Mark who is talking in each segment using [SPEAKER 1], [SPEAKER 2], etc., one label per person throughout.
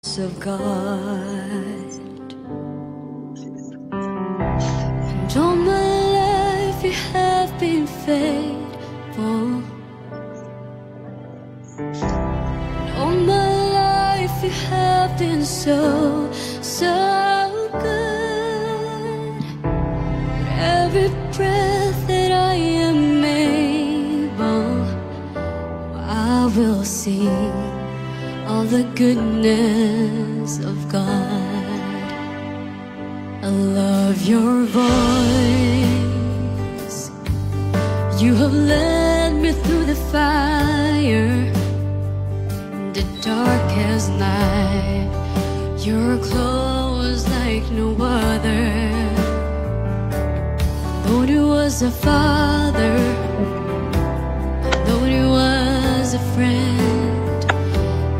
[SPEAKER 1] of God, and all my life you have been faithful. And all my life you have been so, so good. Every breath that I am able, I will sing all the goodness of God. I love your voice. You have led me through the fire, the darkest night. You're close like no other. Though it was a father, though it was a friend,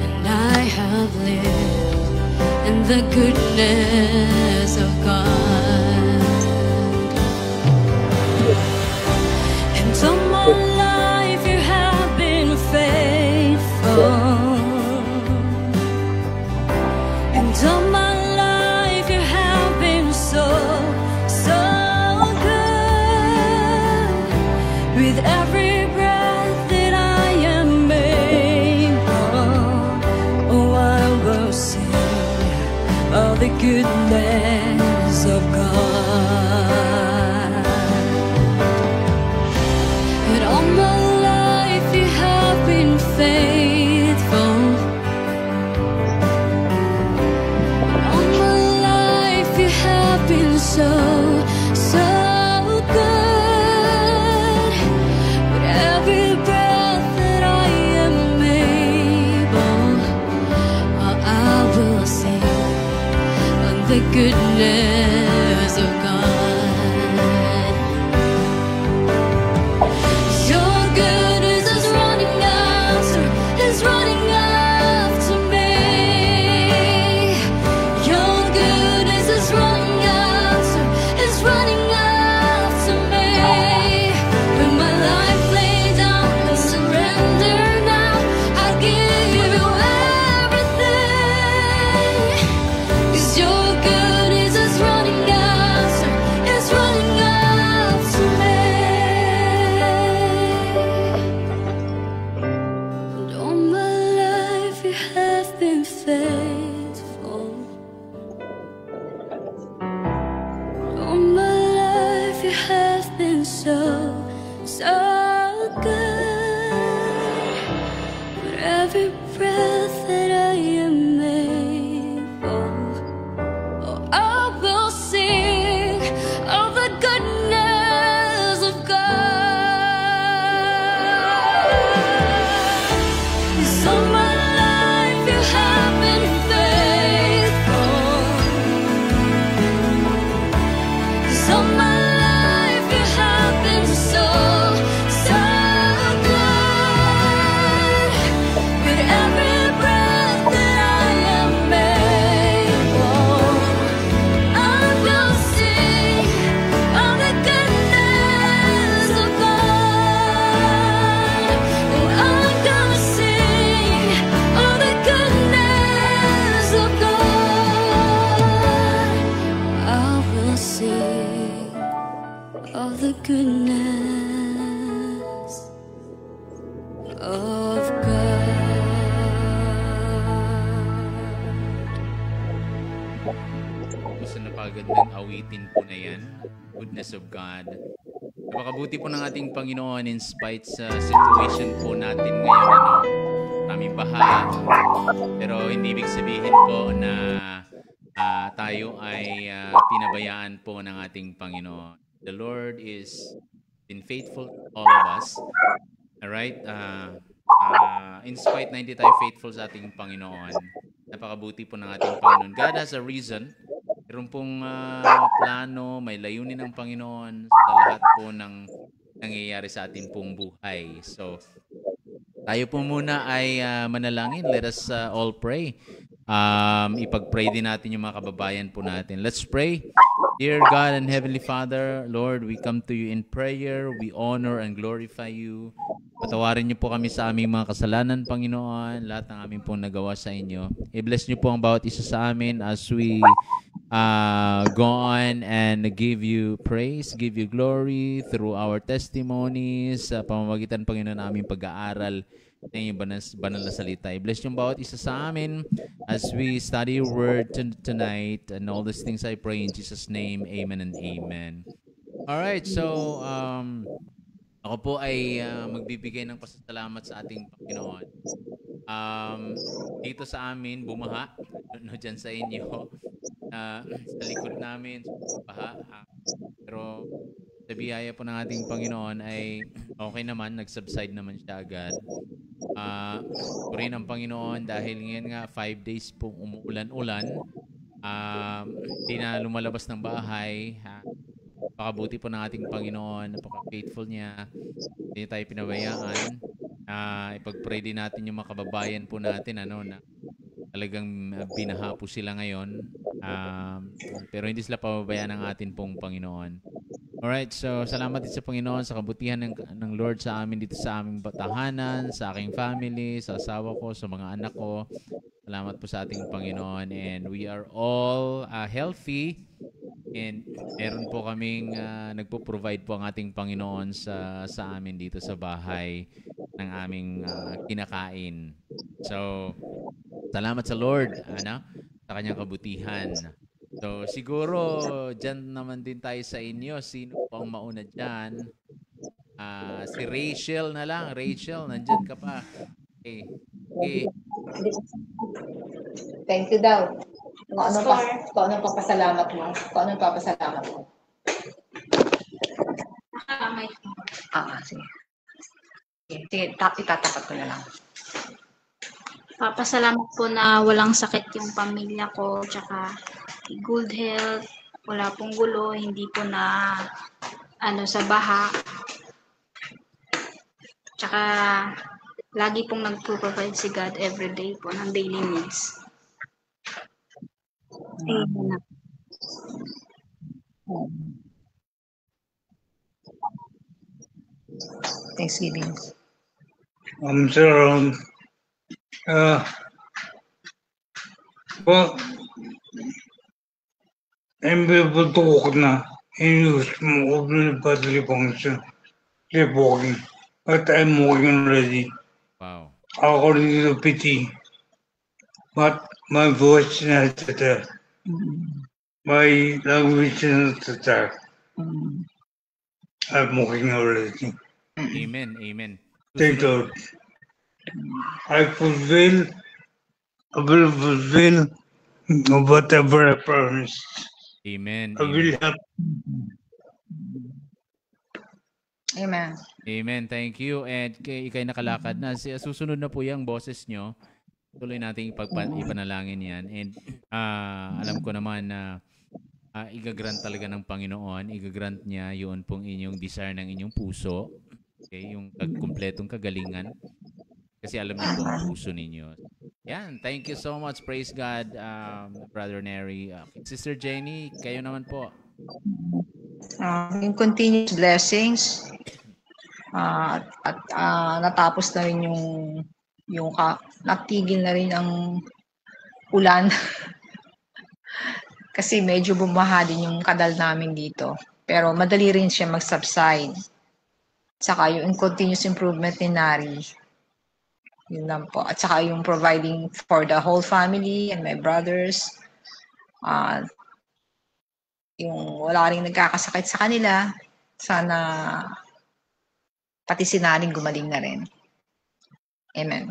[SPEAKER 1] and I have lived in the goodness of God. And all my life you have been faithful. And all my life you have been so, so good. With every breath that I am able, oh, I will sing of the goodness of God. And all my life you have been faithful. All my life you have been so, so good. With every breath that I am able, I will sing of the goodness of God. Your goodness is running after, is running after me. Your goodness is running after, is running after me. With my life laid down, I surrender now. I give you everything. 'Cause your goodness is running after, is running after me. And all my life you have been faithful. All my life you have been so, so good. With every breath that I am able, oh, I will sing of the goodness of God. 'Cause all my life you have been faithful. 'Cause all my life you have been so, so good. With every breath that I am able, I will sing of the goodness of God. And I'm gonna sing of the goodness of God. I will sing of the goodness of God.
[SPEAKER 2] Gusto napakagandang awitin po na yan, Goodness of God. Napakabuti po ng ating Panginoon in spite sa situation po natin ngayon. Maraming baha, pero hindi ibig sabihin po na tayo ay pinabayaan po ng ating Panginoon. The Lord is been faithful to all of us. Alright? In spite na hindi tayo faithful sa ating Panginoon, napakabuti po ng ating Panginoon. God has a reason. Meron pong plano, may layunin ng Panginoon sa lahat po ng nangyayari sa ating pong buhay. So, tayo po muna ay manalangin. Let us all pray. Ipag-pray din natin yung mga kababayan po natin. Let's pray. Dear God and Heavenly Father, Lord, we come to you in prayer. We honor and glorify you. Patawarin niyo po kami sa aming mga kasalanan, Panginoon, lahat ng aming pong nagawa sa inyo. I-bless niyo po ang bawat isa sa amin as we go on and give you praise, give you glory through our testimonies, sa pamamagitan, Panginoon, ng aming pag-aaral ng iyong banal na salita. I-bless niyo ang bawat isa sa amin as we study your word tonight, and all these things I pray in Jesus' name. Amen and amen. All right, so ako po ay magbibigay ng pasasalamat sa ating Panginoon. Dito sa amin, bumaha. No, dyan sa inyo. Sa likod namin, baha. Pero sa biyaya po ng ating Panginoon ay okay naman. Nag-subside naman siya agad. Purihin ang Panginoon dahil ngayon nga 5 days pong umuulan-ulan. Hindi na lumalabas ng bahay. Napakabuti po ng ating Panginoon, napaka-faithful niya. Hindi tayo pinabayaan. Ipag-pray din natin yung mga kababayan po natin na talagang binaha po sila ngayon. Pero hindi sila pababayaan ng atin pong Panginoon. Alright, so salamat din sa Panginoon sa kabutihan ng Lord sa amin dito sa aming tahanan, sa aking family, sa asawa ko, sa mga anak ko. Salamat po sa ating Panginoon, and we are all healthy. And meron po kaming nagpo-provide po ang ating Panginoon sa amin dito sa bahay ng aming kinakain. So, salamat sa Lord, sa kanyang kabutihan. So, siguro dyan naman din tayo sa inyo. Sino po ang mauna dyan? Si Rachel na lang. Rachel, nandyan ka pa. Okay.
[SPEAKER 3] Thank you daw. Kung anong papasalamat mo. Sige. Sige, itatapat ko na lang.
[SPEAKER 4] Papasalamat po na walang sakit yung pamilya ko, tsaka good health, wala pong gulo, hindi po na sa baha. Tsaka lagi pong nagpo-provide si God everyday po ng daily needs. Amen.
[SPEAKER 3] Thanksgiving.
[SPEAKER 5] Sir, well, I'm able to walk now and use my bodily function, sleepwalking, but I'm walking already.
[SPEAKER 2] Wow.
[SPEAKER 5] According to the PT, but my voice is not there. My language is not there. I'm walking already.
[SPEAKER 2] Amen. Amen.
[SPEAKER 5] Thank you. I will fulfill whatever I promised.
[SPEAKER 2] Amen.
[SPEAKER 5] I will help.
[SPEAKER 3] Amen.
[SPEAKER 2] Amen. Thank you. And ikay nakalakad na. Susunod na po yung boses nyo. Tuloy natin ipanalangin yan. And alam ko naman na igagrant talaga ng Panginoon. Igagrant niya yun pong inyong desire ng inyong puso. Okay? Yung kumpletong kagalingan. Kasi alam niyo po ang puso ninyo. Yan. Thank you so much. Praise God, Brother Neri. Sister Jenny, kayo naman po.
[SPEAKER 3] Yung continuous blessings. At natapos na rin yung natigil na rin ang ulan. Kasi medyo bumaha din yung kadal namin dito. Pero madali rin siya mag-subside. Saka yung continuous improvement ni Nari. Yun lang po. At saka yung providing for the whole family and my brothers. Yung wala rin nagkakasakit sa kanila. Sana pati si Nari gumaling na rin. Amen.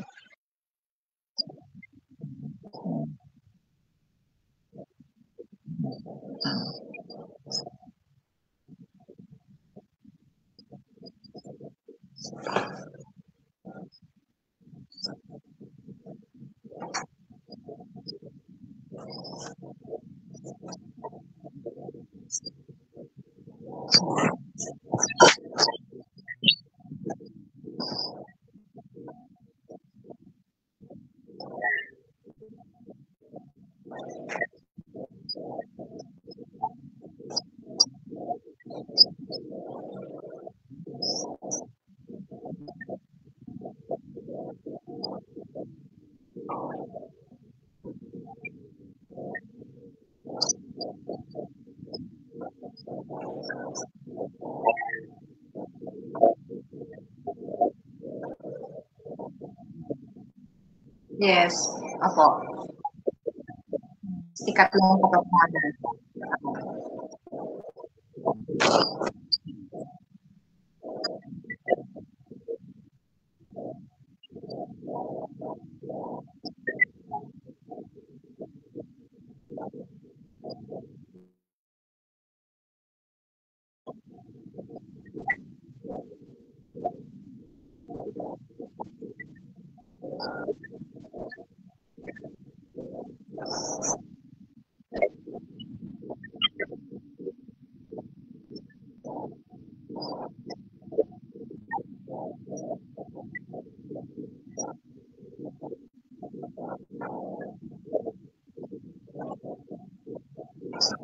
[SPEAKER 3] Yes, opo. Ikatlong katotohanan.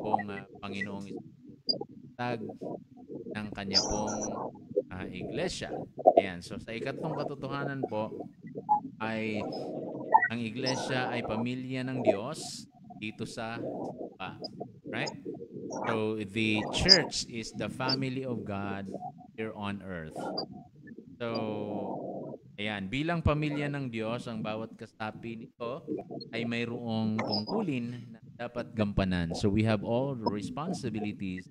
[SPEAKER 2] Pong Panginoong tag ng kanya pong iglesia. Ayan. So sa ikatlong katotohanan po ay ang iglesia ay pamilya ng Diyos dito sa lupa. Right? So the church is the family of God here on earth. So ayan, bilang pamilya ng Diyos, ang bawat kasapi nito ay mayroong tungkulin na dapat gampanan. So we have all the responsibilities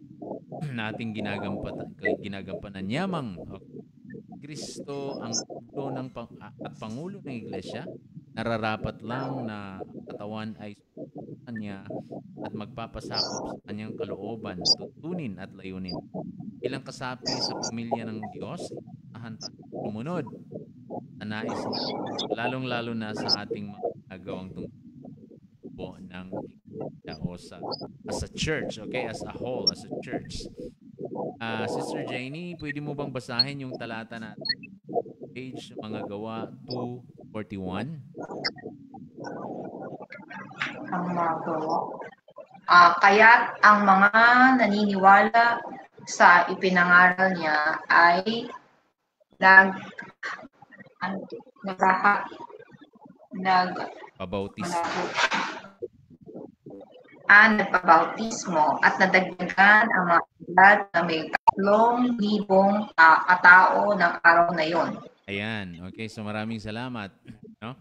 [SPEAKER 2] na ating ginagampanan. Yamang Kristo ang ulo at pangulo ng iglesia, nararapat lang na katawan ay susunod niya at magpapasakop sa kanyang kalooban, tutunin at layunin. Bilang kasapi sa pamilya ng Diyos, inahan tayo sumunod sa nais niya, lalong-lalo na sa ating mga nagawang tungkol ng iglesia o as a church, okay? As a whole, as a church. Sister Janie, pwede mo bang basahin yung talata natin? Page mga gawa 241.
[SPEAKER 3] Ang magawa. Kaya't ang mga naniniwala sa ipinangaral niya ay nagpabautismo at nadagdagan ang mga edad na may 3,000 katao ng araw na yon.
[SPEAKER 2] Ayan. Okay, so maraming salamat. No?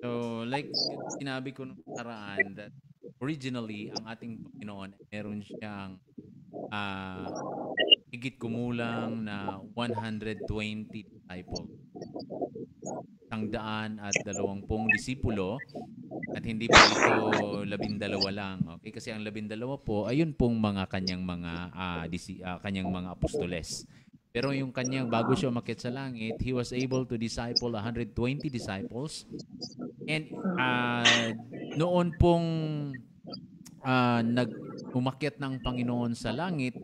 [SPEAKER 2] So like sinabi ko nung nakaraan that originally ang ating Panginoon meron siyang higit kumulang na 120 disciples. 120 disipulo at hindi po ito 12 lang. Okay? Kasi ang 12 po ayun pong mga kanyang mga apostoles. Pero yung kanyang bago siya umakyat sa langit, he was able to disciple 120 disciples. And noon pong umakyat ng Panginoon sa langit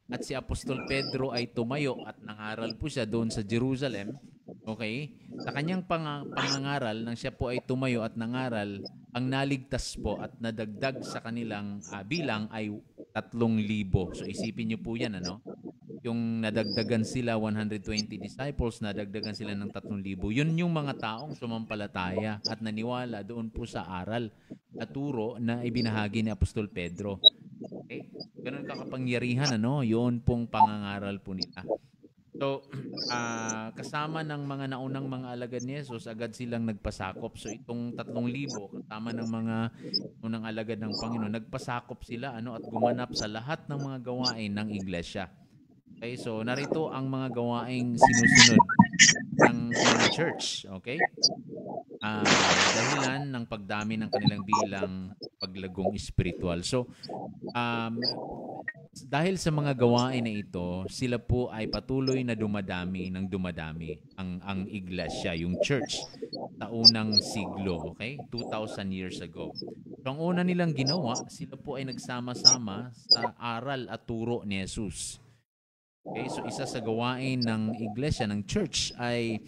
[SPEAKER 2] at si Apostol Pedro ay tumayo at nangaral po siya doon sa Jerusalem. Okay? Sa kanyang pangangaral, nang siya po ay tumayo at nangaral, ang naligtas po at nadagdag sa kanilang bilang ay 3,000. So isipin niyo po yan, ano? Yung nadagdagan sila 120 disciples, nadagdagan sila ng 3,000. Yun yung mga taong sumampalataya at naniwala doon po sa aral at turo na ibinahagi ni Apostol Pedro. Okay? Ganun kakapangyarihan, ano? Yun pong pangangaral po nila. So, kasama ng mga naunang mga alagad ni Jesus, agad silang nagpasakop. So, itong 3,000, kasama ng mga unang alagad ng Panginoon, nagpasakop sila at gumanap sa lahat ng mga gawain ng iglesia. Okay, so narito ang mga gawaing sinusunod ng church, okay? Dahilan ng pagdami ng kanilang bilang paglagong espiritual. So, dahil sa mga gawain na ito, sila po ay patuloy na dumadami ang iglesia, yung church, sa unang siglo, okay? 2,000 years ago. So, ang una nilang ginawa, sila po ay nagsama-sama sa aral at turo ni Jesus. Okay, so isa sa gawain ng iglesia, ng church, ay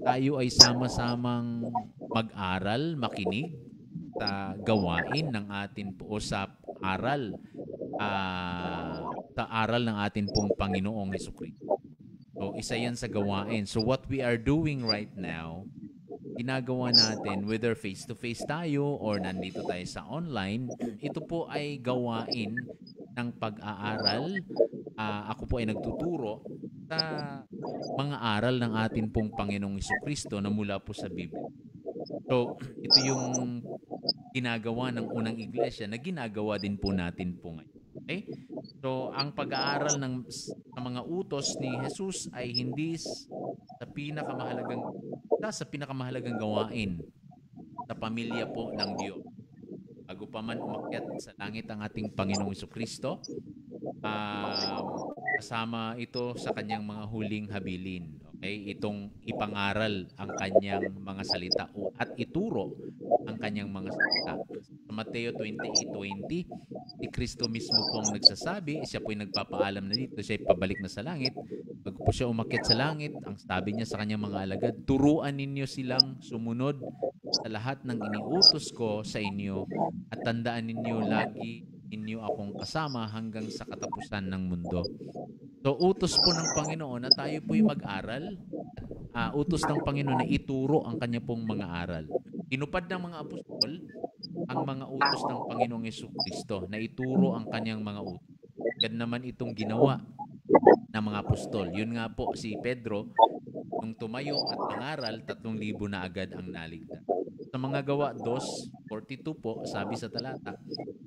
[SPEAKER 2] tayo ay sama-samang mag-aral, makinig sa gawain ng atin po sa aral ng atin pong Panginoong Jesucristo. So isa yan sa gawain. So what we are doing right now, ginagawa natin, whether face-to-face tayo or nandito tayo sa online, ito po ay gawain ng pag-aaral ako po ay nagtuturo sa mga aral ng atin pong Panginoong Jesucristo na mula po sa Biblia. So, ito yung ginagawa ng unang iglesia na ginagawa din po natin po ngayon. Okay? So, ang pag-aaral sa mga utos ni Jesus ay hindi sa pinakamahalagang gawain sa pamilya po ng Diyos. Bago pa man umakyat sa langit ang ating Panginoong Jesucristo, kasama ito sa kanyang mga huling habilin. Okay? Itong ipangaral ang kanyang mga salita at ituro ang kanyang mga salita. Sa Mateo 28:20, si Kristo mismo po ang nagsasabi, siya po ay nagpapaalam na dito, siya ay pabalik na sa langit. Bago po siya umakyat sa langit, ang sabi niya sa kanyang mga alagad, turuan ninyo silang sumunod sa lahat ng iniutos ko sa inyo at tandaan ninyo lagi ninyo akong kasama hanggang sa katapusan ng mundo. So, utos po ng Panginoon na tayo po'y mag-aral. Utos ng Panginoon na ituro ang kanya pong mga aral. Tinupad ng mga apostol ang mga utos ng Panginoong Jesucristo na ituro ang kanyang mga utos. Yan naman itong ginawa ng mga apostol. Yun nga po si Pedro, nung tumayo at nangaral, 3,000 na agad ang naligtas. Sa mga gawa 2:42 po, sabi sa talata,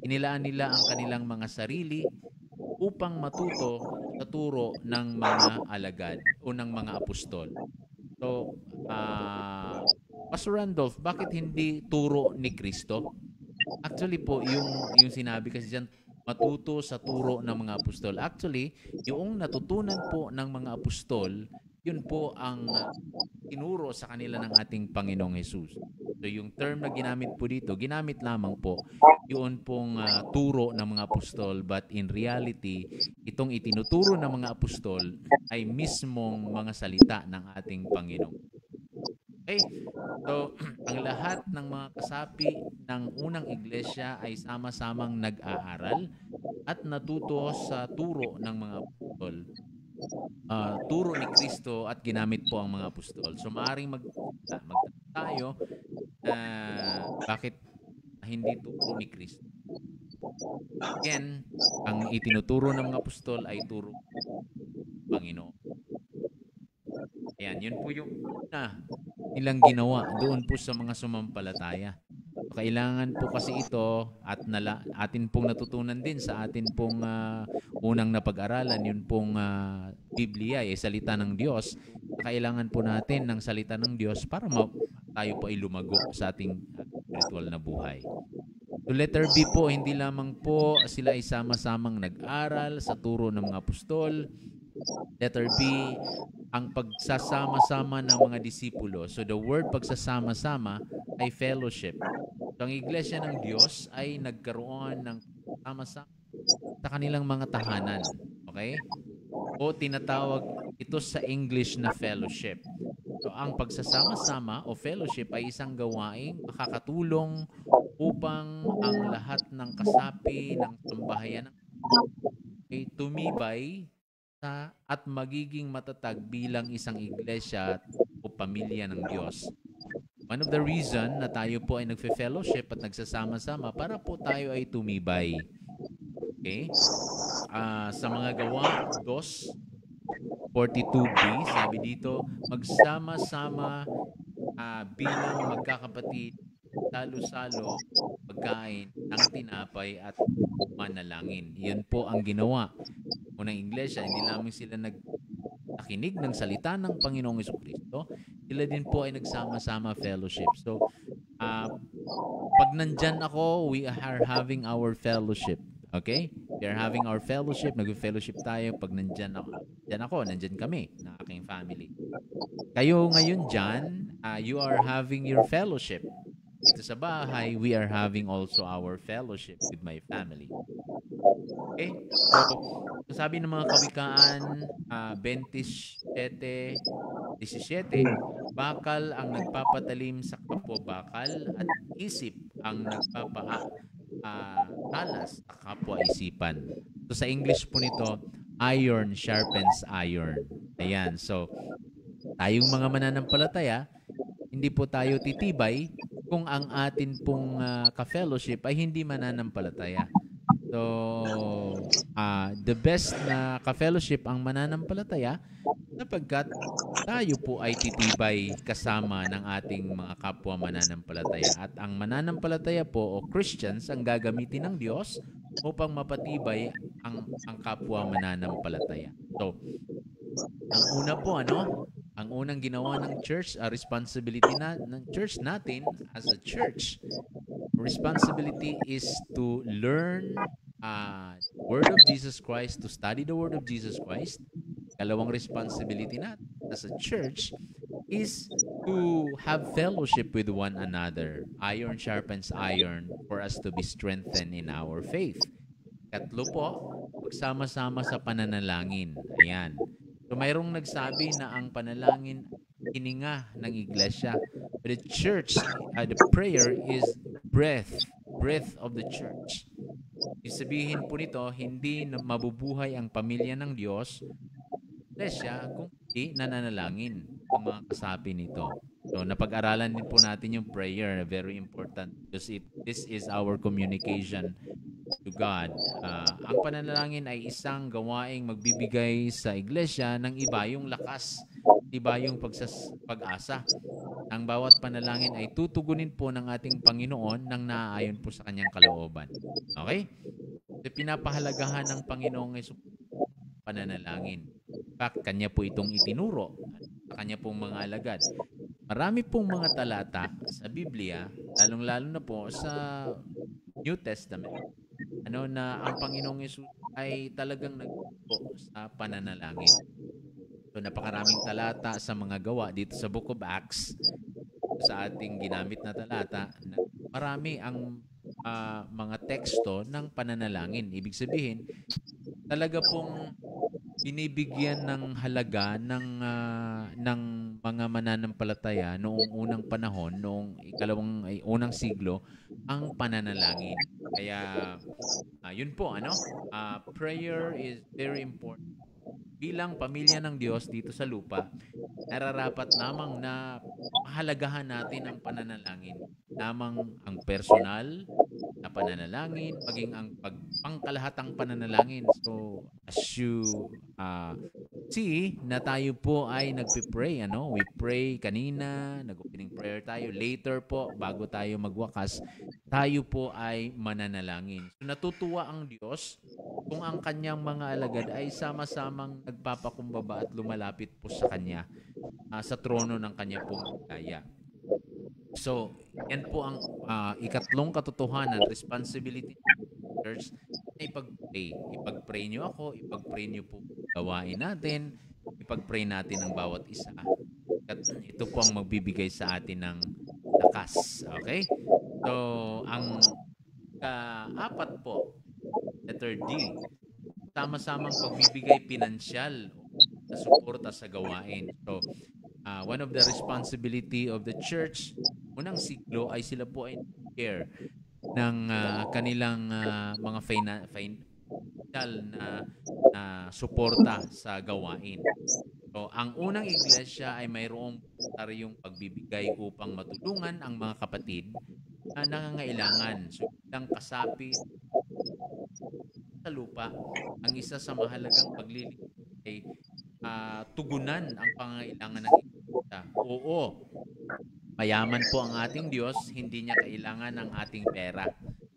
[SPEAKER 2] inilaan nila ang kanilang mga sarili upang matuto sa turo ng mga alagad o ng mga apostol. So, Pastor Randolph, bakit hindi turo ni Kristo? Actually po, yung sinabi kasi dyan, matuto sa turo ng mga apostol. Actually, yung natutunan po ng mga apostol, yun po ang tinuro sa kanila ng ating Panginoong Jesus. So yung term na ginamit po dito, ginamit lamang po yun pong turo ng mga apostol, but in reality, itong itinuturo ng mga apostol ay mismong mga salita ng ating Panginoon. Okay? So, ang lahat ng mga kasapi ng unang iglesia ay sama-samang nag-aaral at natuto sa turo ng mga apostol. Turo ni Kristo at ginamit po ang mga apostol. So, maaaring tayo bakit hindi turo ni Kristo. Again, ang itinuturo ng mga apostol ay turo ng Panginoon. Ayan, yun po yung nilang ginawa doon po sa mga sumampalataya. Kailangan po kasi ito at atin pong natutunan din sa atin pong unang napag-aralan, yun pong Biblia, salita ng Diyos. Kailangan po natin ng salita ng Diyos para tayo po ay lumago sa ating spiritual na buhay. So letter B po, hindi lamang po sila ay sama-samang nag-aral sa turo ng mga apostol. Letter B, ang pagsasama-sama ng mga disipulo. So the word pagsasama-sama ay fellowship. So ang iglesia ng Diyos ay nagkaroon ng sama-sama sa kanilang mga tahanan. Okay? O tinatawag ito sa English na fellowship. So ang pagsasama-sama o fellowship ay isang gawaing makakatulong upang ang lahat ng kasapi ng sambahayan ay tumibay at magiging matatag bilang isang iglesia o pamilya ng Diyos. One of the reason na tayo po ay nagfe-fellowship at nagsasama-sama para po tayo ay tumibay. Okay? Sa mga gawa 2:42b, sabi dito, magsama-sama bilang magkakapatid, salo-salo, pagkain ng tinapay at manalangin. Yan po ang ginawa unang iglesia. Hindi lamang sila nakinig ng salita ng Panginoong Jesucristo, sila din po ay nagsama-sama fellowship. So, pag nandyan ako, we are having our fellowship. Okay? We are having our fellowship. Nag-fellowship tayo pag nandyan kami, ng aking family. Kayo ngayon dyan, you are having your fellowship. Ito sa bahay, we are having also our fellowship with my family. Okay? So sabi ng mga kawikaan, 27:17, bakal ang nagpapatalim sa kapwa-bakal at isip ang nagpapaalas sa kapwa-isipan. So sa English po nito, iron sharpens iron. Ayan. So tayong mga mananampalataya, hindi po tayo titibay kung ang atin pong ka-fellowship ay hindi mananampalataya. So, the best na ka-fellowship ang mananampalataya sapagkat tayo po ay titibay kasama ng ating mga kapwa mananampalataya. At ang mananampalataya po o Christians ang gagamitin ng Diyos upang mapatibay ang kapwa mananampalataya. So, ang una po, ang unang ginawa ng church, responsibility ng church natin as a church, responsibility is to learn Word of Jesus Christ, to study the Word of Jesus Christ. Kalawang responsibility natin as a church is to have fellowship with one another. Iron sharpens iron for us to be strengthened in our faith. Katlo po, magsama-sama sa pananalangin. Ayan. So mayroong nagsabi na ang panalangin hininga ng iglesia. The church, the prayer is breath of the church. Isabihin po nito, hindi mabubuhay ang pamilya ng Diyos, iglesia, kung hindi nananalangin ang mga kasapi nito. So napag-aralan din po natin yung prayer, very important because this is our communication to God. Ang pananalangin ay isang gawaing magbibigay sa iglesia ng iba yung lakas, iba yung pag-asa. Ang bawat panalangin ay tutugunin po ng ating Panginoon nang naaayon po sa kanyang kalooban. Okay? So, pinapahalagahan ng Panginoong Yesus pananalangin. In fact, kanya po itong itinuro sa kanya pong mga alagad. Marami pong mga talata sa Biblia, lalong-lalo na po sa New Testament, na ang Panginoong Yesus ay talagang nagpo sa pananalangin. So napakaraming talata sa mga gawa dito sa Book of Acts, sa ating ginamit na talata, na marami ang mga teksto ng pananalangin. Ibig sabihin, talaga pong binibigyan ng halaga ng mga mananampalataya noong unang panahon, noong unang siglo, ang pananalangin. Kaya yun po, prayer is very important. Bilang pamilya ng Diyos dito sa lupa, nararapat lamang na mahalagahan natin ang pananalangin. Lamang ang personal na pananalangin, maging ang pangkalahatang pananalangin. So, as you see na tayo po ay nagpipray, we pray kanina, nag-opening prayer tayo. Later po, bago tayo magwakas, tayo po ay mananalangin. So, natutuwa ang Diyos kung ang kanyang mga alagad ay sama-samang nagpapakumbaba at lumalapit po sa kanya, sa trono ng kanya pong kaya. So, yan po ang ikatlong katotohanan, responsibility ng church, na ipag-pray. Ipag-pray nyo ako, ipag-pray nyo po gawain natin, ipag-pray natin ang bawat isa. At ito po ang magbibigay sa atin ng lakas. Okay? So, ang apat po, letter D, sama-samang pagbibigay pinansyal na suporta sa gawain. So, one of the responsibility of the church, unang siglo ay sila po ay care ng kanilang mga financial na suporta sa gawain. So, ang unang iglesia ay mayroong yung pagbibigay upang matulungan ang mga kapatid na nangangailangan. So, bilang kasapi sa lupa, ang isa sa mahalagang paglilingkod ay tugunan ang pangangailangan ng iglesia. Oo, mayaman po ang ating Diyos, hindi niya kailangan ng ating pera.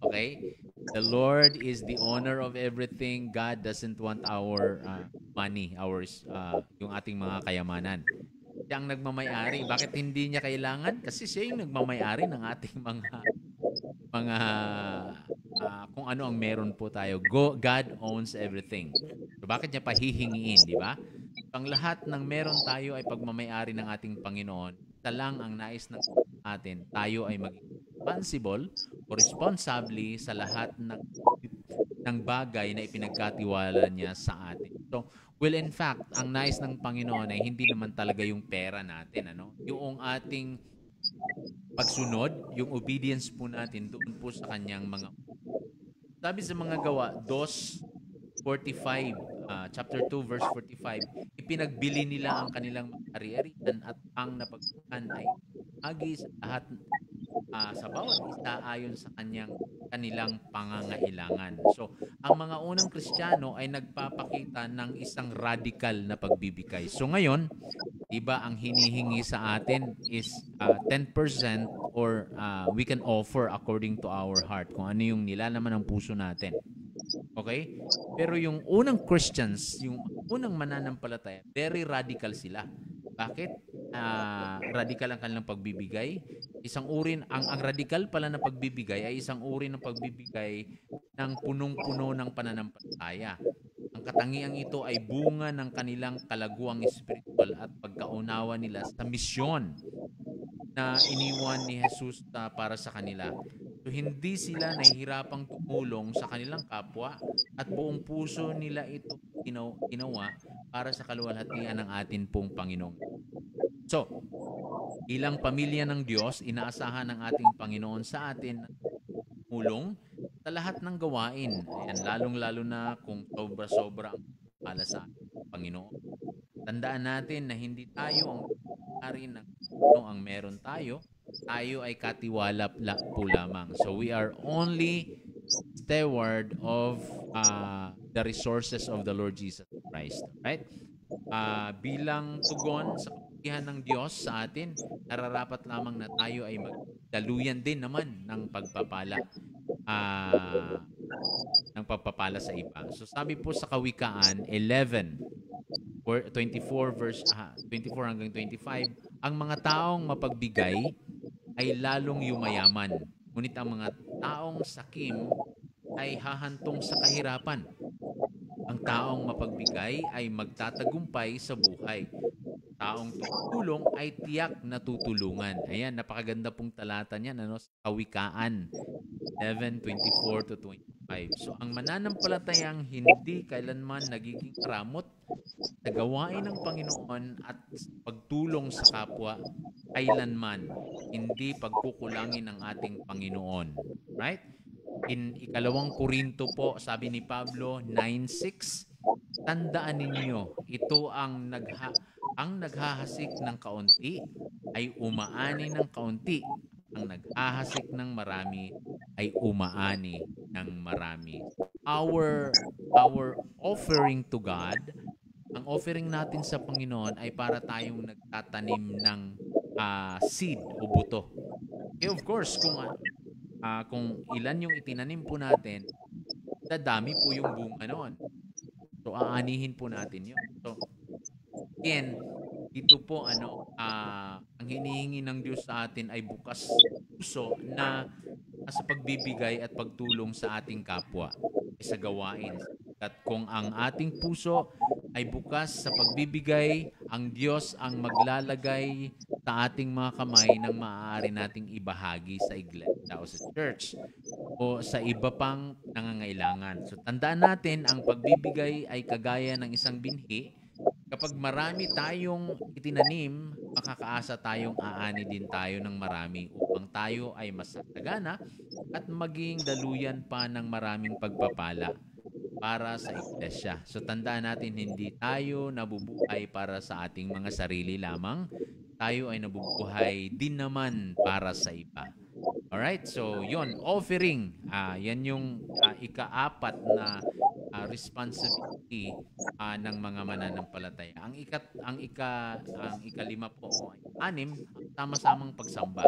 [SPEAKER 2] Okay? The Lord is the owner of everything. God doesn't want our money, yung ating mga kayamanan. Siya ang nagmamay-ari. Bakit hindi niya kailangan? Kasi siya yung nagmamay-ari ng ating mga kung ano ang meron po tayo. God owns everything. So bakit niya pahihingiin, di ba? Ang lahat ng meron tayo ay pagmamay-ari ng ating Panginoon. Ito lang ang nais ng atin. Tayo ay maging responsible o responsably sa lahat ng bagay na ipinagkatiwala niya sa atin. So, in fact, ang nais ng Panginoon ay hindi naman talaga yung pera natin, yung ating pagsunod, yung obedience po natin doon po sa kanyang mga. Sabi sa mga gawa, 2:45, chapter 2, verse 45, ipinagbili nila ang kanilang ari-arian at ang napagkuhan ay agi sa lahat sa bawat isa ayon sa kanilang pangangailangan. So, ang mga unang Kristiyano ay nagpapakita ng isang radical na pagbibigay. So ngayon, iba ang hinihingi sa atin is 10% or we can offer according to our heart, kung ano yung nilalaman ng puso natin. Okay? Pero yung unang Christians, yung unang mananampalataya, very radical sila. Bakit? Radical ang kanilang pagbibigay. Isang uri, ang radical pala na pagbibigay ay isang uri ng pagbibigay ng punong-puno ng pananampalataya. Ang katangiang ito ay bunga ng kanilang kalaguang espiritual at pagkaunawa nila sa misyon na iniwan ni Jesus para sa kanila. So, hindi sila nahihirapang tumulong sa kanilang kapwa at buong puso nila ito ginawa para sa kaluwalhatian ng atin pong Panginoon. So, ilang pamilya ng Diyos, inaasahan ng ating Panginoon sa atin na tumulong sa lahat ng gawain. Ayan, lalong-lalo na kung sobra-sobra ang pala sa Panginoon. Tandaan natin na hindi tayo ang ari ng ang meron tayo. Tayo ay katiwala po lamang. So we are only steward of the resources of the Lord Jesus Christ. Right? Bilang tugon sa kapagihan ng Diyos sa atin, nararapat lamang na tayo ay magdaluyan din naman ng pagpapala. Ng pagpapala sa iba. So sabi po sa Kawikaan 11:24 verse 24 hanggang 25, ang mga taong mapagbigay ay lalong yumayaman. Ngunit ang mga taong sakim ay hahantong sa kahirapan. Ang taong mapagbigay ay magtatagumpay sa buhay. Taong tutulong ay tiyak na tutulungan. Ayan, napakaganda pong talata niyan, sa Kawikaan 11:24 to 25. So, ang mananampalatayang hindi kailanman nagiging karamot sa gawain ng Panginoon at pagtulong sa kapwa, kailanman hindi pagkukulangin ng ating Panginoon. Right? In ikalawang Korinto po, sabi ni Pablo 9:6, tandaan ninyo, ito ang naghahasik ng kaunti ay umaani ng kaunti. Ang naghahasik ng marami ay umaani ng marami. Our offering to God, ang offering natin sa Panginoon ay para tayong nagtatanim ng seed o buto. Eh of course, kung ilan yung itinanim po natin, dadami po yung bunga noon. So aanihin po natin yun. So again, ito po ang hinihingi ng Diyos sa atin ay bukas puso na sa pagbibigay at pagtulong sa ating kapwa sa gawain. At kung ang ating puso ay bukas sa pagbibigay, ang Diyos ang maglalagay sa ating mga kamay ng maaari nating ibahagi sa iglesia o sa church o sa iba pang nangangailangan. So tandaan natin, ang pagbibigay ay kagaya ng isang binhi. Kapag marami tayong itinanim, makakaasa tayong aani din tayo ng marami upang tayo ay masagana at maging daluyan pa ng maraming pagpapala para sa iglesia. So tandaan natin, hindi tayo nabubuhay para sa ating mga sarili lamang. Tayo ay nabubuhay din naman para sa iba. Alright? So yon, offering. Yan yung ika-apat na responsibility ng mga mananampalataya. Ang ikalima po o anim, sama-samang pagsamba.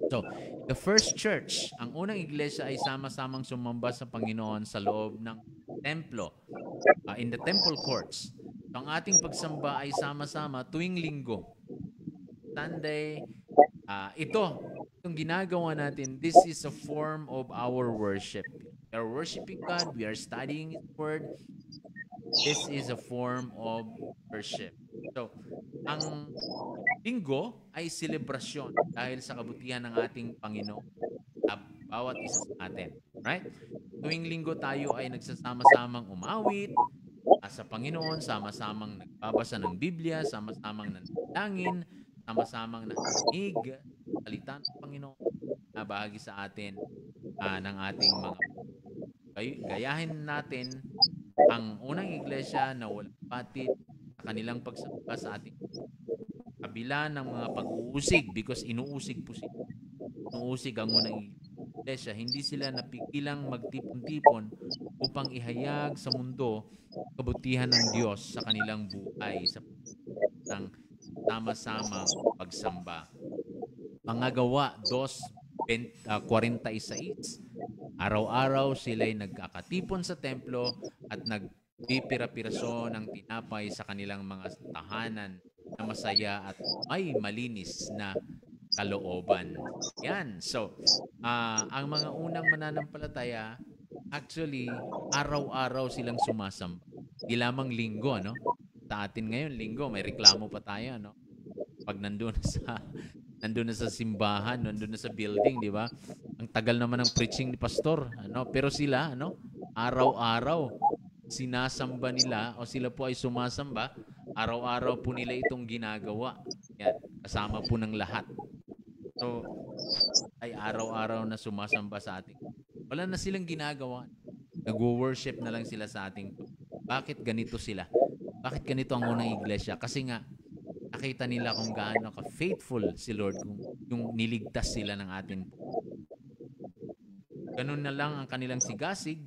[SPEAKER 2] So, the first church, ang unang iglesia ay sama-samang sumamba sa Panginoon sa loob ng templo, in the temple courts. So, ang ating pagsamba ay sama-sama tuwing linggo. Sunday, itong ginagawa natin, this is a form of our worship. We are worshiping God, we are studying His Word. This is a form of worship. So, ang linggo ay selebrasyon dahil sa kabutihan ng ating Panginoon sa bawat isa sa atin. Right? Tuwing linggo tayo ay nagsasama-samang umawit sa Panginoon, sama-samang nagbabasa ng Biblia, sama-samang nanalangin, sama-samang nakikinig, salita ng Panginoon na bahagi sa atin ng ating mga gayahin natin ang unang iglesia na walang patid sa kanilang pagsamba sa ating kabila ng mga pag-uusig because inuusig po sila. nuusig ang unang iglesia, hindi sila napigilang magtipon-tipon upang ihayag sa mundo kabutihan ng Diyos sa kanilang buhay sa ng sama-samang pagsamba. Mga Gawa 2:46, araw-araw sila'y nagkakatipon sa templo at nagpipira-piraso ng tinapay sa kanilang mga tahanan na masaya at may malinis na kalooban. Yan. So, ang mga unang mananampalataya, actually, araw-araw silang sumasamba. Di lamang linggo, no? Sa atin ngayon, linggo, may reklamo pa tayo, no? Pag nandun na sa simbahan, nandun na sa building, di ba? Ang tagal naman ng preaching ni pastor, ano? Pero sila, ano? Araw-araw sinasamba nila o sila po ay sumasamba, araw-araw po nila itong ginagawa. Yan, kasama po ng lahat. So, ay araw-araw na sumasamba sa ating. Wala na silang ginagawa. Nag-worship na lang sila sa ating. Bakit ganito sila? Bakit ganito ang unang iglesia? Kasi nga, nakita nila kung gaano ka-faithful si Lord, kung yung niligtas sila ng atin. Ganun na lang ang kanilang sigasig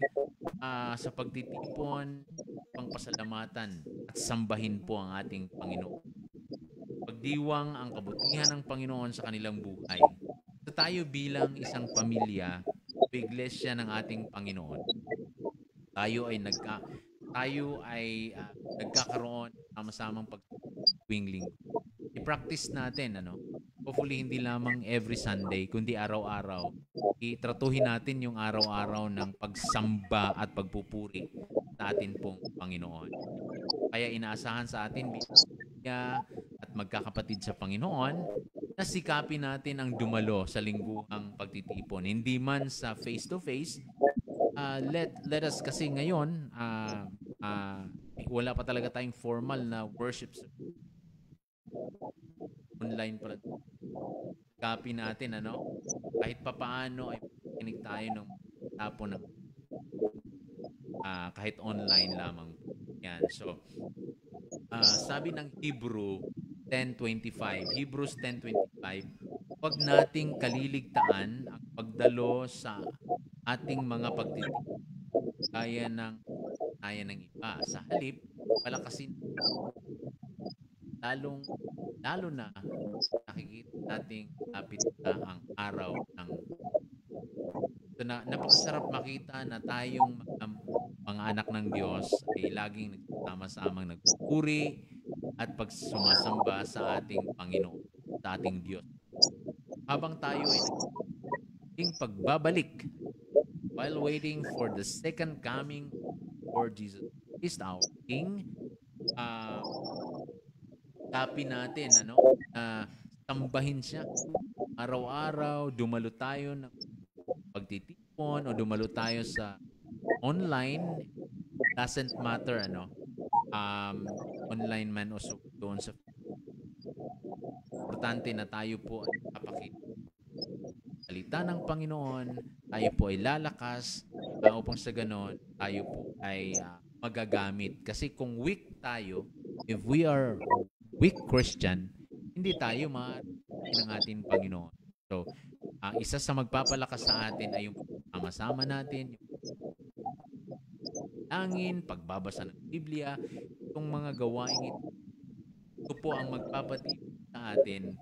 [SPEAKER 2] sa pagtitipon, pangpasalamatan at sambahin po ang ating Panginoon. Pagdiwang ang kabutihan ng Panginoon sa kanilang buhay. So tayo bilang isang pamilya o iglesia ng ating Panginoon, tayo ay nagkakaroon sama-samang pag-tuwing linggo. I-practice natin, ano? Hopefully, hindi lamang every Sunday, kundi araw-araw. Itratuhin natin yung araw-araw ng pagsamba at pagpupuri sa atin pong Panginoon. Kaya inaasahan sa atin at magkakapatid sa Panginoon na sikapin natin ang dumalo sa lingguhang pagtitipon. Hindi man sa face-to-face, let us, kasi ngayon, wala pa talaga tayong formal na worship. Online pala. Copy natin, ano? Kahit papaano ay kinig tayo ng tapo ng kahit online lamang. Yan. So, sabi ng Hebrews 10:25, huwag nating kaliligtaan ang pagdalo sa ating mga pagtitipon kaya ng iba. Sa halip, palakasin lalo na nakikita nating lapit na ang araw ng napakasarap makita na tayong mga anak ng Diyos ay laging nagsama-samang nagpupuri at pagsumasamba sa ating Panginoon, sa ating Diyos. Habang tayo ay naging pagbabalik while waiting for the second coming for Jesus Christ, our King, tapin natin, ano? Sambahin siya. Araw-araw, dumalo tayo ng pagtitipon o dumalo tayo sa online. Doesn't matter, ano? Online man o doon sa importante na tayo po ay kapakita. Salita ng Panginoon, tayo po ay lalakas upang sa ganon, tayo po ay magagamit. Kasi kung weak tayo, if we are weak Christian, hindi tayo maaari ng ating Panginoon. So, isa sa magpapalakas sa atin ay yung sama-sama natin, yung langin, pagbabasa ng Biblia, itong mga gawain ito po ang magpapatibay sa atin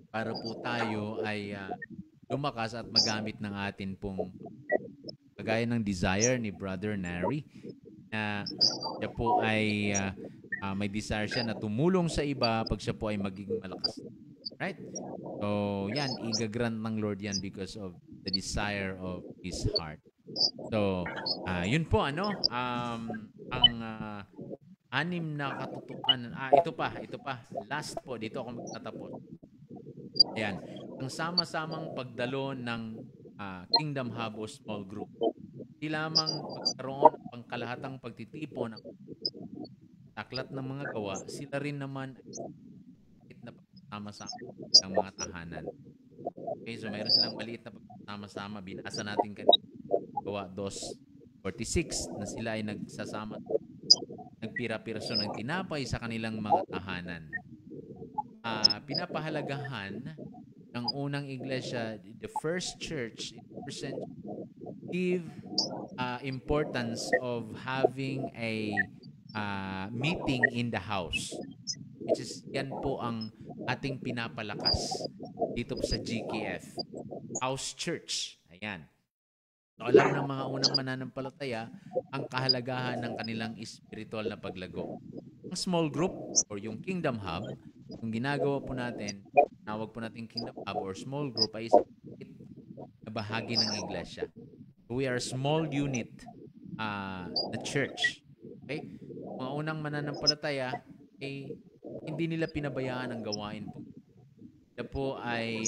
[SPEAKER 2] para po tayo ay lumakas at magamit ng atin pong kagaya ng desire ni Brother Nary na siya po ay may desire siya na tumulong sa iba pag siya po ay magiging malakas. Right? So, yan, igagrant ng Lord yan because of the desire of His heart. So, yun po, ano, ang anim na katutukan. Ito pa. Last po, dito ako magtatapos. Ayan. Ang sama-samang pagdalo ng Kingdom Hub o small group. Di lamang pagkaroon ng pangkalahatang pagtitipon ng taklat ng mga gawa, sila rin naman na sama-sama ng mga tahanan. Okay, so mayroon silang maliit na sama-sama. Binasa natin kanina. Gawa 2:46 na sila ay nagsasama, nagpira-piraso ng tinapay sa kanilang mga tahanan. Pinapahalagahan ng unang iglesia, the first church in the first century, give importance of having a meeting in the house. Which is, yan po ang ating pinapalakas dito po sa GKF. House Church. Ayan. So, alam ng mga unang mananampalataya ang kahalagahan ng kanilang spiritual na paglago. Ang small group or yung Kingdom Hub, yung ginagawa po natin, tawag po natin Kingdom Hub or small group ay na bahagi ng iglesia. We are a small unit na church. Okay? Mga unang mananampalataya ay hindi nila pinabayaan ang gawain po. Sila po ay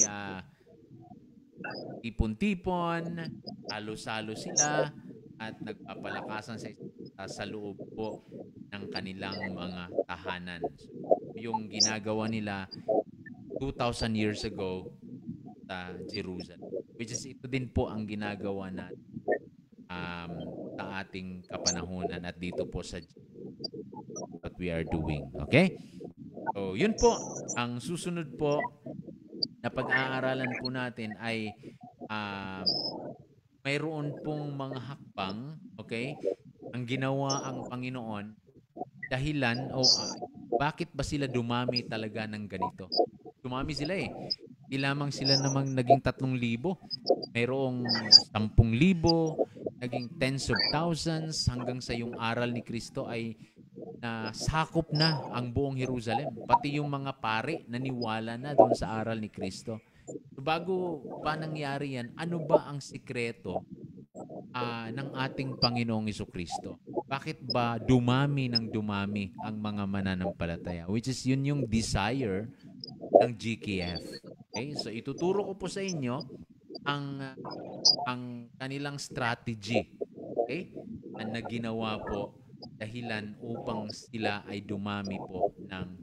[SPEAKER 2] tipon-tipon, halo-salo sila, at nagpapalakasan sa loob po ng kanilang mga tahanan. So, yung ginagawa nila 2,000 years ago sa Jerusalem. Which is ito din po ang ginagawa natin sa ating kapanahunan at dito po sa what we are doing. Okay? So, yun po. Ang susunod po na pag-aaralan po natin ay mayroon pong mga hakbang, okay? Ang ginawa ang Panginoon dahilan o bakit ba sila dumami talaga ng ganito? Dumami sila eh. Hindi lamang sila namang naging 3,000. Mayroong 10,000, naging tens of thousands hanggang sa yung aral ni Kristo ay sakop na ang buong Jerusalem. Pati yung mga pare naniwala na doon sa aral ni Kristo. So, bago pa nangyari yan, ano ba ang sikreto ng ating Panginoong Jesucristo? Bakit ba dumami ng dumami ang mga mananampalataya? Which is yun yung desire ng GKF. Okay? So ituturo ko po sa inyo ang kanilang strategy. Okay? Na ginawa po dahilan upang sila ay dumami po ng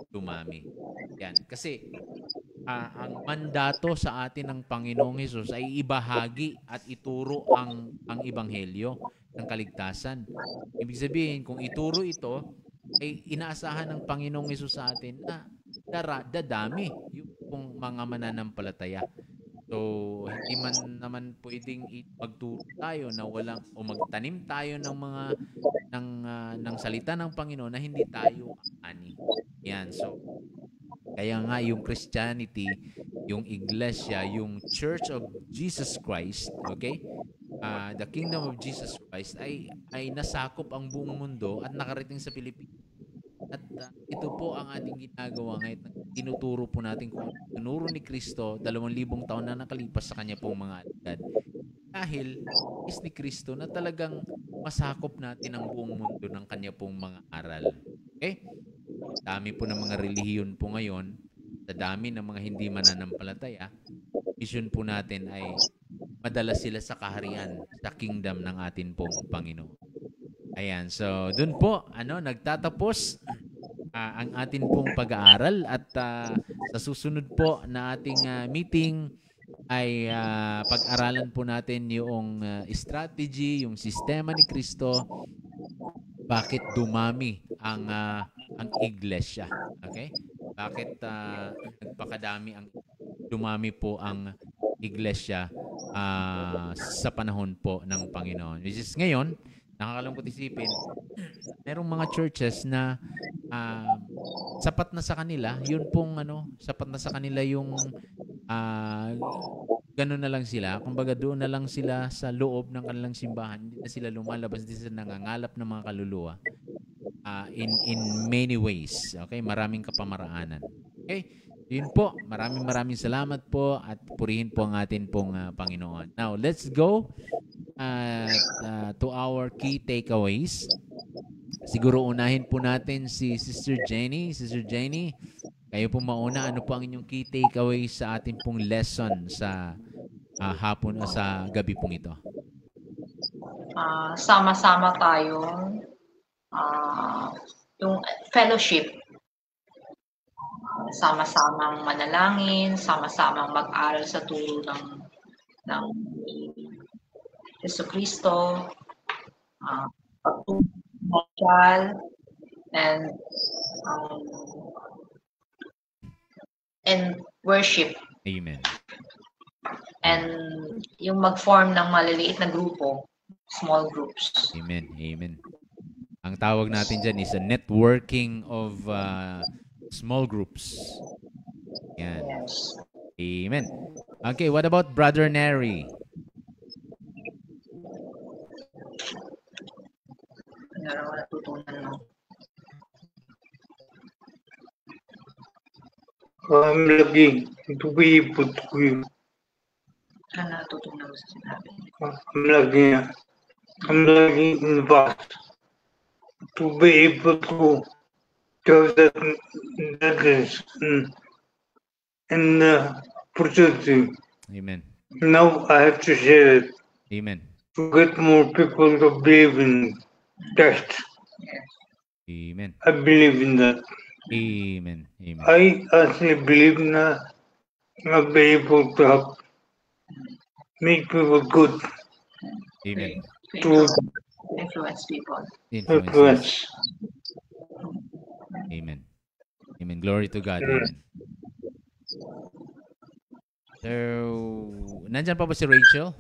[SPEAKER 2] dumami. Yan. Kasi ang mandato sa atin ng Panginoong Hesus ay ibahagi at ituro ang ebanghelyo ng kaligtasan. Ibig sabihin, kung ituro ito, ay inaasahan ng Panginoong Hesus sa atin na dadami yung mga mananampalataya. So, hindi man naman pwedeng magturo tayo na walang o magtanim tayo ng mga ng salita ng Panginoon na hindi tayo ani. Yan. So, kaya nga yung Christianity, yung iglesia, yung Church of Jesus Christ, okay? The Kingdom of Jesus Christ ay nasakop ang buong mundo at nakarating sa Pilipinas. At ito po ang ating ginagawa ngayon. Tinuturo po natin kung tinuro ni Kristo 2,000 taon na nakalipas sa kanya pong mga alagad. Dahil is ni Kristo na talagang masakop natin ang buong mundo ng kanya pong mga aral. Okay? Dami po ng mga relihiyon po ngayon, sa dami ng mga hindi mananampalataya, mission po natin ay madala sila sa kaharian, sa kingdom ng atin pong Panginoon. Ayan, so dun po, nagtatapos ang atin pong pag-aaral at sa susunod po na ating meeting ay pag-aralan po natin yung strategy, yung sistema ni Kristo, bakit dumami ang iglesia. Okay? Bakit nagpakadami dumami po ang iglesia sa panahon po ng Panginoon. Which is ngayon, nakakalungkot isipin, merong mga churches na sapat na sa kanila, yun pong sapat na sa kanila yung gano'n na lang sila. Kumbaga doon na lang sila sa loob ng kanilang simbahan. Hindi na sila lumalabas, hindi sila nangangalap ng mga kaluluwa in many ways. Okay? Maraming kapamaraanan. Okay? Yun po. Maraming salamat po at purihin po ang atin pong Panginoon. Now, let's go to our key takeaways. Siguro unahin po natin si Sister Jenny. Sister Jenny, kayo po mauna. Ano po ang inyong key takeaways sa ating pong lesson sa hapon o sa gabi pong ito?
[SPEAKER 3] Sama-sama tayo. Yung fellowship. Sama-samang manalangin, sama-samang mag-aral sa turo ng Jesucristo, pagtutulungan, and worship.
[SPEAKER 2] Amen.
[SPEAKER 3] And yung mag-form ng maliliit na grupo, small groups.
[SPEAKER 2] Amen. Amen. Ang tawag natin dyan is a networking of small groups. Yan.
[SPEAKER 3] Yes.
[SPEAKER 2] Amen. Okay, what about Brother Neri?
[SPEAKER 3] Ano raw natutunan mo?
[SPEAKER 5] I'm lucky to be able to.
[SPEAKER 3] Ano natutunan mo sa sinabi?
[SPEAKER 5] I'm lucky in the past to be able to tell that is and positive.
[SPEAKER 2] Amen.
[SPEAKER 5] Now I have to share it
[SPEAKER 2] Amen.
[SPEAKER 5] to get more people to believe in that.
[SPEAKER 3] Yes.
[SPEAKER 2] Amen.
[SPEAKER 5] I believe in that.
[SPEAKER 2] Amen. Amen.
[SPEAKER 5] I actually believe that I'll be able to help make people good
[SPEAKER 2] Amen.
[SPEAKER 5] to
[SPEAKER 3] Influence people.
[SPEAKER 2] Influences.
[SPEAKER 5] influence.
[SPEAKER 2] Amen. Amen. Glory to God. Amen. So, nandyan pa ba si Rachel?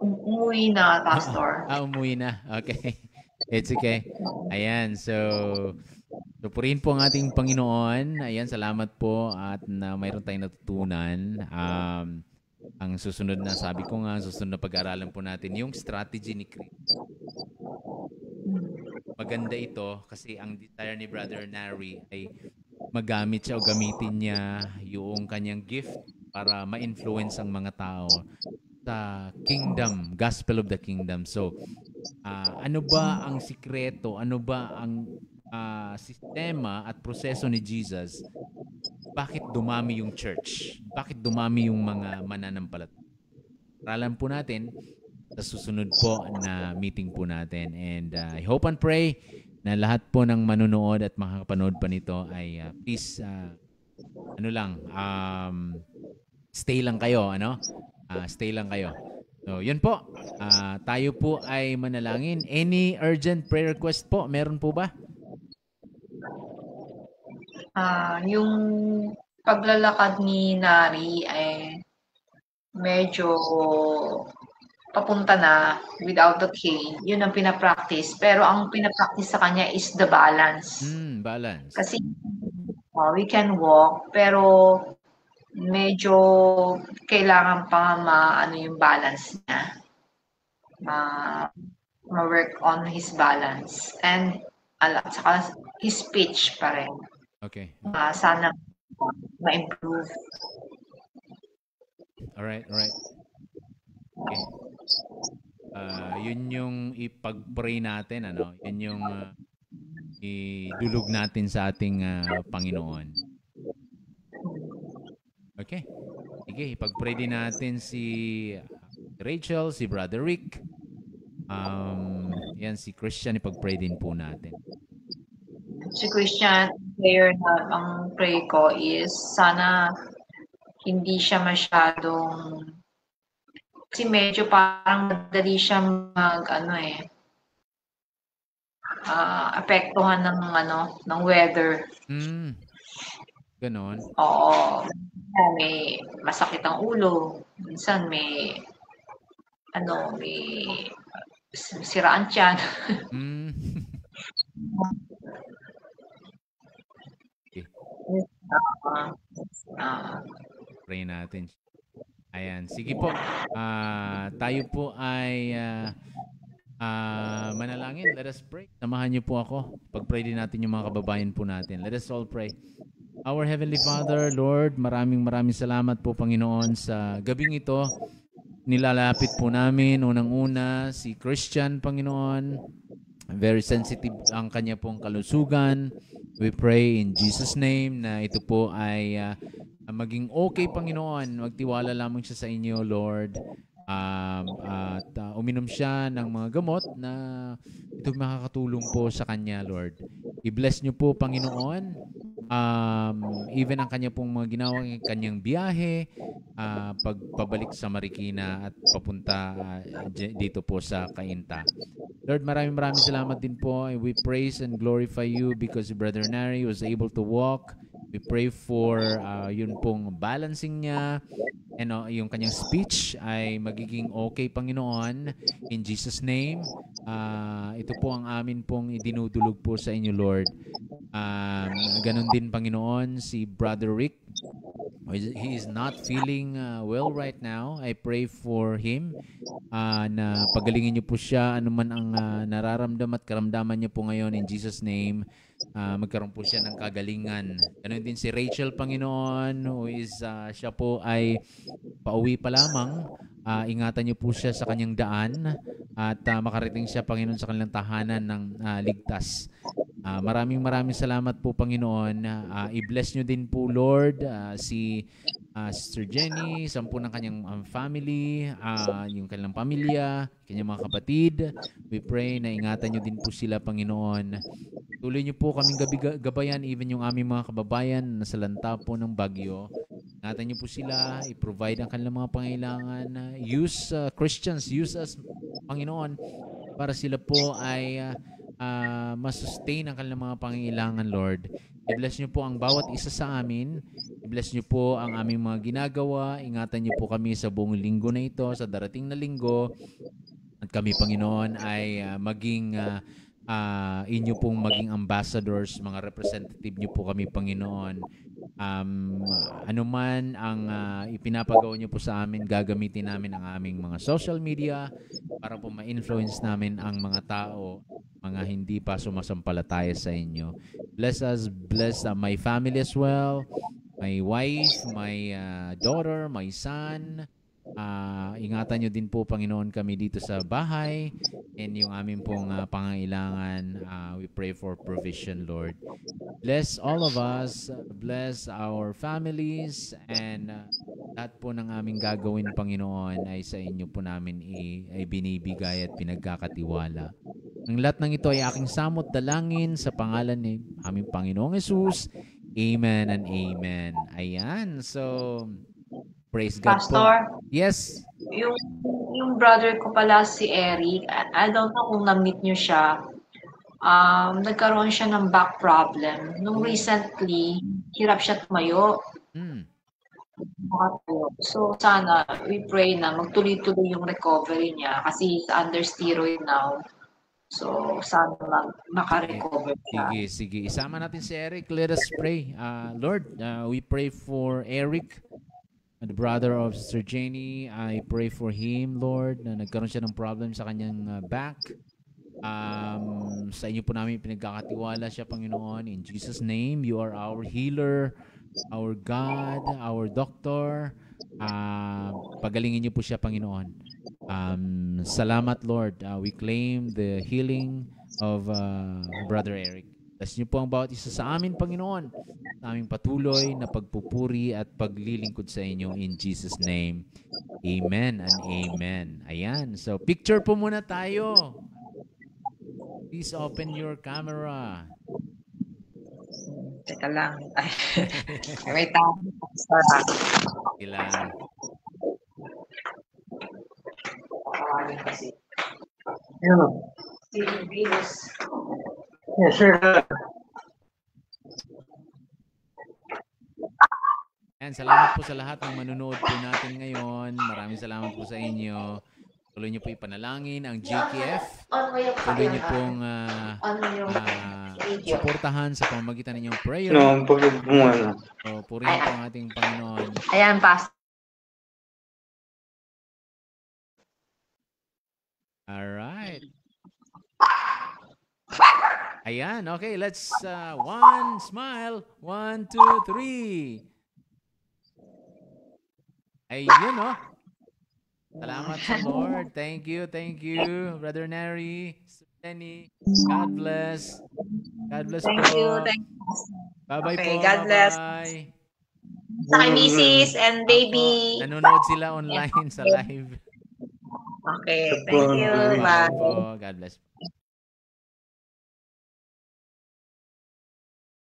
[SPEAKER 3] Umuwi na, Pastor.
[SPEAKER 2] Umuwi na. Okay. It's okay. Ayan. So, purihin po ang ating Panginoon. Ayan, salamat po at na mayroon tayong natutunan. Ang susunod na, sabi ko nga, susunod na pag-aaralan po natin yung strategy ni Kristo. Maganda ito kasi ang desire ni Brother Neri ay magamit siya o gamitin niya yung kanyang gift para ma-influence ang mga tao sa kingdom, gospel of the kingdom. So, ano ba ang sikreto? Ano ba ang sistema at proseso ni Jesus? Bakit dumami yung church? Bakit dumami yung mga mananampalataya? Aralan po natin sa susunod po na meeting po natin. And I hope and pray na lahat po ng manunood at makakapanood pa nito ay please, stay lang kayo, stay lang kayo. So, yun po. Tayo po ay manalangin. Any urgent prayer request po? Meron po ba?
[SPEAKER 3] Yung paglalakad ni Nari ay medyo papunta na without the cane. Yun ang pinapractice. Pero ang pinapractice sa kanya is the balance.
[SPEAKER 2] Balance.
[SPEAKER 3] Kasi we can walk, pero medyo kailangan pa maano yung balance niya. Ma-work on his balance. And saka his speech pa rin.
[SPEAKER 2] Okay.
[SPEAKER 3] Sana ma-improve.
[SPEAKER 2] Alright. Okay. Yun yung ipag-pray natin, Yun yung idulog natin sa ating Panginoon. Okay. Sige, ipag-pray din natin si Rachel, si Brother Rick. Yan, si Christian, ipag-pray din po natin.
[SPEAKER 3] Si Christian, prayer na ang pray ko is sana hindi siya masyadong kasi medyo parang madali siya apektuhan ng weather.
[SPEAKER 2] Ganon.
[SPEAKER 3] Oo. May masakit ang ulo. Minsan may siraan tiyan.
[SPEAKER 2] Pray natin. Ayan. Sige po. Tayo po ay manalangin. Let us pray. Samahan niyo po ako. Pag-pray din natin yung mga kababayan po natin. Let us all pray. Our Heavenly Father, Lord, maraming salamat po, Panginoon, sa gabing ito. Nilalapit po namin, unang-una, si Christian, Panginoon. Very sensitive ang kanya pong kalusugan. We pray in Jesus' name na ito po ay maging okay, Panginoon. Magtiwala lamang siya sa inyo, Lord. At uminom siya ng mga gamot na ito makakatulong po sa kanya, Lord. I-bless niyo po, Panginoon. Even ang kanya pong mga ginawang kanyang biyahe, pagpabalik sa Marikina at papunta dito po sa Cainta. Lord, maraming salamat din po. We praise and glorify you because Brother Neri was able to walk We pray for yun pong balancing niya and yung kanyang speech ay magiging okay, Panginoon. In Jesus' name, ito po ang amin pong idinudulog po sa inyo, Lord. Ganon din, Panginoon, si Brother Rick. He is not feeling well right now. I pray for him na pagalingin niyo po siya anuman ang nararamdaman at karamdaman niya po ngayon in Jesus' name. Magkaroon po siya ng kagalingan. Ganon din si Rachel, Panginoon, who is siya po ay pauwi pa lamang. Ingatan niyo po siya sa kanyang daan at makarating siya, Panginoon, sa kanilang tahanan ng ligtas. Maraming salamat po, Panginoon. I-bless nyo din po, Lord, si Sister Jenny, sampu ng kanyang family, yung kanilang pamilya, kanyang mga kapatid. We pray na ingatan nyo din po sila, Panginoon. Tuloy nyo po kaming gabayan, even yung aming mga kababayan na sa lanta po ng bagyo. Ingatan nyo po sila, i-provide ang kanilang mga pangailangan. Use Christians, use us, Panginoon, para sila po ay masustain ang kanilang mga pangailangan, Lord. I-bless nyo po ang bawat isa sa amin. I-bless nyo po ang aming mga ginagawa. Ingatan nyo po kami sa buong linggo na ito, sa darating na linggo. At kami, Panginoon, ay maging inyo pong maging ambassadors, mga representative nyo po kami, Panginoon. Anuman ang ipinapagawa nyo po sa amin, gagamitin namin ang aming mga social media para po ma-influence namin ang mga tao, mga hindi pa sumasampalataya sa inyo. Bless us, bless my family as well, my wife, my daughter, my son. Ingatan nyo din po, Panginoon, kami dito sa bahay and yung aming pong pangangailangan. We pray for provision, Lord. Bless all of us, bless our families, and lahat po ng aming gagawin, Panginoon, ay sa inyo po namin ay binibigay at pinagkakatiwala. Ang lahat ng ito ay aking samot dalangin sa pangalan ni aming Panginoong Jesus. Amen and amen. Ayan, so praise God
[SPEAKER 3] Pastor,
[SPEAKER 2] po. Yes.
[SPEAKER 3] yung brother ko pala si Eric, I don't know kung na-meet niyo siya. Nagkaroon siya ng back problem. Nung recently, hirap siya tumayo. So sana, we pray na magtuloy-tuloy yung recovery niya kasi he's under steroid now. So sana makarecover siya.
[SPEAKER 2] Sige. Isama natin si Eric. Let us pray. Lord, we pray for Eric, the brother of Sister Jenny. I pray for him, Lord, na nagkaroon siya ng problem sa kanyang back. Sa inyo po namin pinagkakatiwala siya, Panginoon. In Jesus' name, you are our healer, our God, our doctor. Pagalingin niyo po siya, Panginoon. Salamat, Lord. We claim the healing of Brother Eric. Bless niyo po ang bawat isa sa amin, Panginoon. Sa aming patuloy na pagpupuri at paglilingkod sa inyo in Jesus' name. Amen and amen. Ayan. So, picture po muna tayo. Please open your camera.
[SPEAKER 3] Teka lang. Wait lang.
[SPEAKER 2] Ilan.
[SPEAKER 5] Yes, sir.
[SPEAKER 2] Ayan, salamat po sa lahat ng manunood po natin ngayon. Maraming salamat po sa inyo. Tuloy niyo po ipanalangin ang GKF. Tuloy niyo pong suportahan sa pamamagitan ninyong prayer.
[SPEAKER 5] No, pagbumungan.
[SPEAKER 2] So, purihin po ang ating Panginoon.
[SPEAKER 3] Ayan, Pastor.
[SPEAKER 2] Alright. Ayan, okay. Let's, one, smile. 1, 2, 3. Ayun, oh. Salamat sa Lord. Thank you, Brother Neri, Jenny. God bless. God bless
[SPEAKER 3] Thank
[SPEAKER 2] po.
[SPEAKER 3] you.
[SPEAKER 2] Bye-bye
[SPEAKER 3] Okay,
[SPEAKER 2] po.
[SPEAKER 3] God bless.
[SPEAKER 2] Bye.
[SPEAKER 3] Sa Mrs. and baby.
[SPEAKER 2] Nanonood sila online sa live.
[SPEAKER 3] Okay, thank you.
[SPEAKER 2] Bye
[SPEAKER 3] Bye.
[SPEAKER 2] po. God bless.